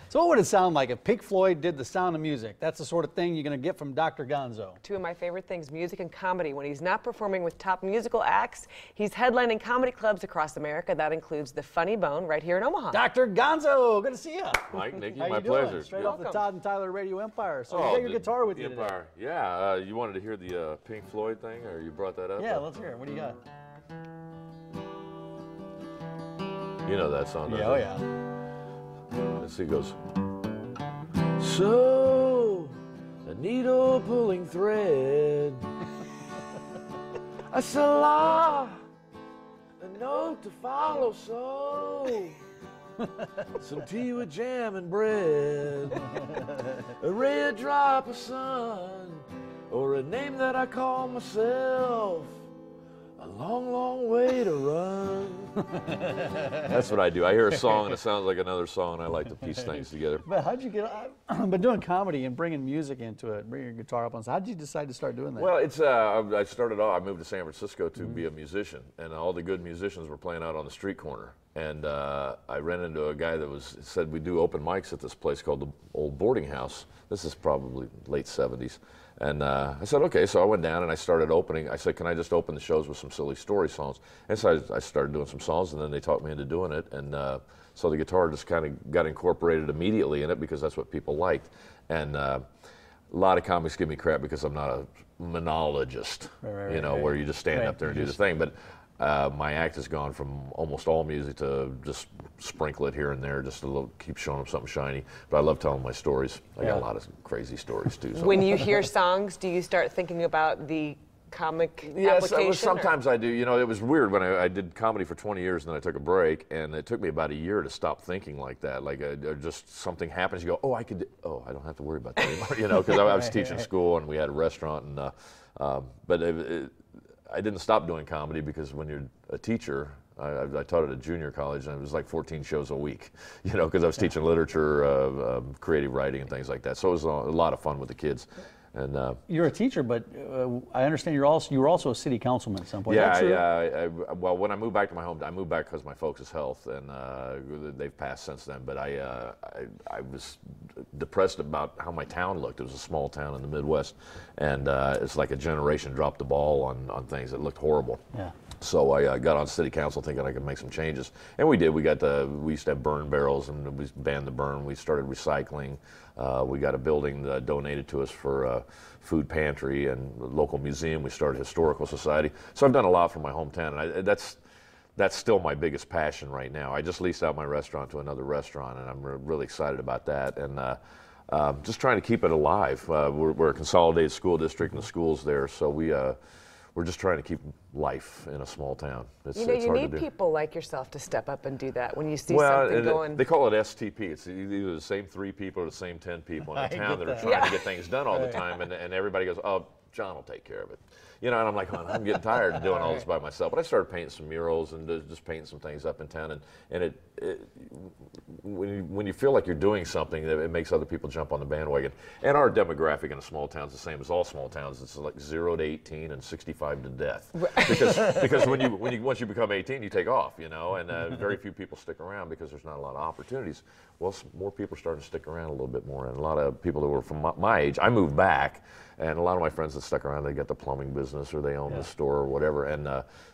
So what would it sound like if Pink Floyd did The Sound of Music? That's the sort of thing you're going to get from Dr. Gonzo. Two of my favorite things, music and comedy. When he's not performing with top musical acts, he's headlining comedy clubs across America. That includes the Funny Bone right here in Omaha. Dr. Gonzo, good to see you. Mike, Nikki, How my you doing? pleasure. Straight Good. off the Todd and Tyler Radio Empire. So you Oh, got your guitar with you today. Empire. Yeah, you wanted to hear the Pink Floyd thing, or you brought that up? Yeah, let's hear it. What do you got? You know that song, don't Yeah, oh you? yeah. Let's see, it goes. So, a needle pulling thread, a salah, a note to follow, so some tea with jam and bread, a red drop of sun, or a name that I call myself. A long, long way to run. That's what I do. I hear a song and it sounds like another song, and I like to piece things together. But how'd you get? But doing comedy and bringing music into it, bringing your guitar up on. How'd you decide to start doing that? Well, it's I started off. I moved to San Francisco to be a musician, and all the good musicians were playing out on the street corner. And I ran into a guy that said we do open mics at this place called the Old Boarding House. This is probably late '70s. And I said, okay, so I went down and I started opening. I said, can I just open the shows with some silly story songs? And so I started doing some songs, and then they talked me into doing it. And so the guitar just kind of got incorporated immediately in it because that's what people liked. And a lot of comics give me crap because I'm not a monologist, where you just stand up there and do the thing. But my act has gone from almost all music to just sprinkle it here and there, just a little, keep showing up something shiny. But I love telling my stories. I got a lot of crazy stories too. So. When you hear songs, do you start thinking about the comic application? Yes, sometimes I do. You know, it was weird when I did comedy for 20 years and then I took a break, and it took me about a year to stop thinking like that. Like just something happens, you go, oh, I don't have to worry about that anymore, because I was teaching school and we had a restaurant, and but I didn't stop doing comedy because when you're a teacher, I taught at a junior college, and it was like 14 shows a week, because I was teaching literature, creative writing, and things like that. So it was a lot of fun with the kids. And you're a teacher, but I understand you were also a city councilman at some point. Yeah, well, when I moved back to my home, I moved back because of my folks' health, and they've passed since then. But I was depressed about how my town looked. It was a small town in the Midwest, and it's like a generation dropped the ball on things. It looked horrible. Yeah. So I got on city council thinking I could make some changes, and we did. We used to have burn barrels, and we banned the burn. We started recycling. We got a building donated to us for food pantry and local museum. We started a historical society. So I've done a lot for my hometown, and that's still my biggest passion right now. I just leased out my restaurant to another restaurant, and I'm really excited about that. And just trying to keep it alive. We're a consolidated school district, and the school's there, so we're just trying to keep life in a small town. You need people like yourself to step up and do that when you see something going. They call it STP. It's either the same 3 people or the same 10 people in a town that are trying to get things done all the time, and everybody goes, oh, John will take care of it. And I'm like, oh, I'm getting tired of doing all this by myself. But I started painting some murals and just painting some things up in town. And when you feel like you're doing something, it makes other people jump on the bandwagon. And our demographic in a small town is the same as all small towns. It's like 0 to 18 and 65 to death. Because once you become 18, you take off, and very few people stick around because there's not a lot of opportunities. Well, more people are starting to stick around a little bit more, and a lot of people that were from my age, I moved back, and a lot of my friends that stuck around, they got the plumbing business or they own the store or whatever, and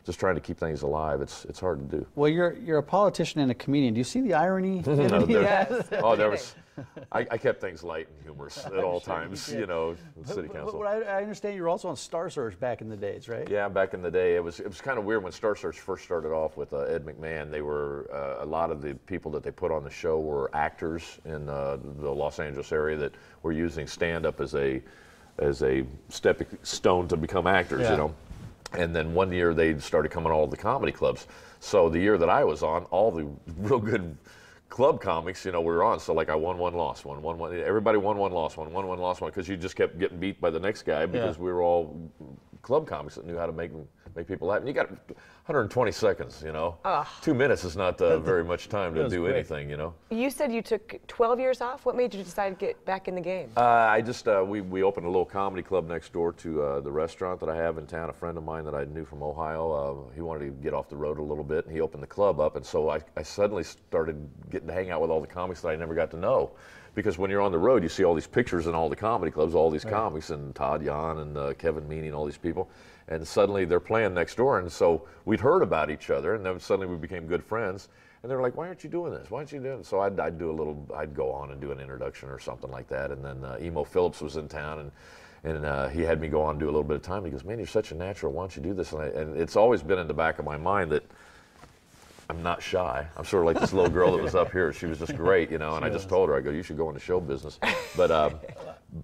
just trying to keep things alive, it's hard to do. Well, you're a politician and a comedian. Do you see the irony? I kept things light and humorous at all times, in city council. But I understand you were also on Star Search back in the days, right? Yeah, back in the day, it was kind of weird when Star Search first started off with Ed McMahon. They were a lot of the people that they put on the show were actors in the Los Angeles area that were using stand-up as a stepping stone to become actors, And then one year they started coming to all the comedy clubs. So the year that I was on, all the real good club comics, we were on. So like I won one, lost one, won one. Everybody won one, lost one, won one, lost one, because you just kept getting beat by the next guy because we were all club comics that knew how to make make people laugh. And you got 120 seconds, you know. 2 minutes is not very much time to do anything, you know. You said you took 12 years off. What made you decide to get back in the game? I just, we opened a little comedy club next door to the restaurant that I have in town. A friend of mine that I knew from Ohio, he wanted to get off the road a little bit, and he opened the club up. And so I suddenly started getting to hang out with all the comics that I never got to know. Because when you're on the road, you see all these pictures in all the comedy clubs, all these comics, and Todd Yan and Kevin Meaney and all these people. And suddenly they're playing next door, and so we'd heard about each other, and then suddenly we became good friends. And they were like, "Why aren't you doing this? Why aren't you doing it?" So I'd do a little, I'd go on and do an introduction or something like that. And then Emo Phillips was in town, and he had me go on and do a little bit of time. He goes, "Man, you're such a natural. Why don't you do this?" And it's always been in the back of my mind that I'm not shy. I'm sort of like this little girl that was up here. She was just great, you know. And I just told her, I go, "You should go into show business."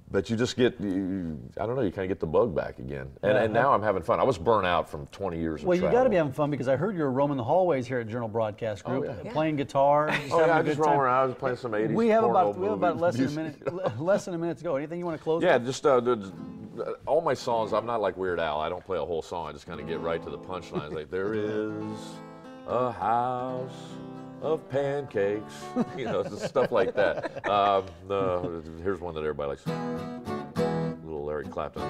But you just get, I don't know, you kind of get the bug back again. And now I'm having fun. I was burnt out from 20 years of Well, you travel. got to be having fun because I heard you were roaming the hallways here at Journal Broadcast Group, playing guitar. Just having a just good time. rolling around. I was playing some 80s. We have about less than a music. minute, less than a minute to go. Anything you want to close? Yeah, with? just all my songs. I'm not like Weird Al. I don't play a whole song. I just kind of get right to the punchlines. Like, there is a house of pancakes, you know, stuff like that. Here's one that everybody likes. Little Larry Clapton.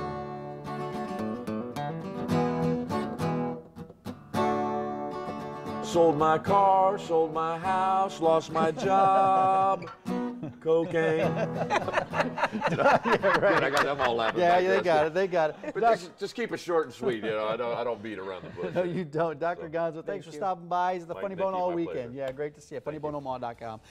Sold my car, sold my house, lost my job. Cocaine. Yeah, right. I got them all laughing. Yeah, back they there. got it. They got it. But just keep it short and sweet. You know, I don't beat around the bush. No, you don't. Dr. Gonzo, thanks for stopping by. He's the Mike, Funny thank Bone you. all My weekend. pleasure. Yeah, great to see you. FunnyBoneOmaha.com.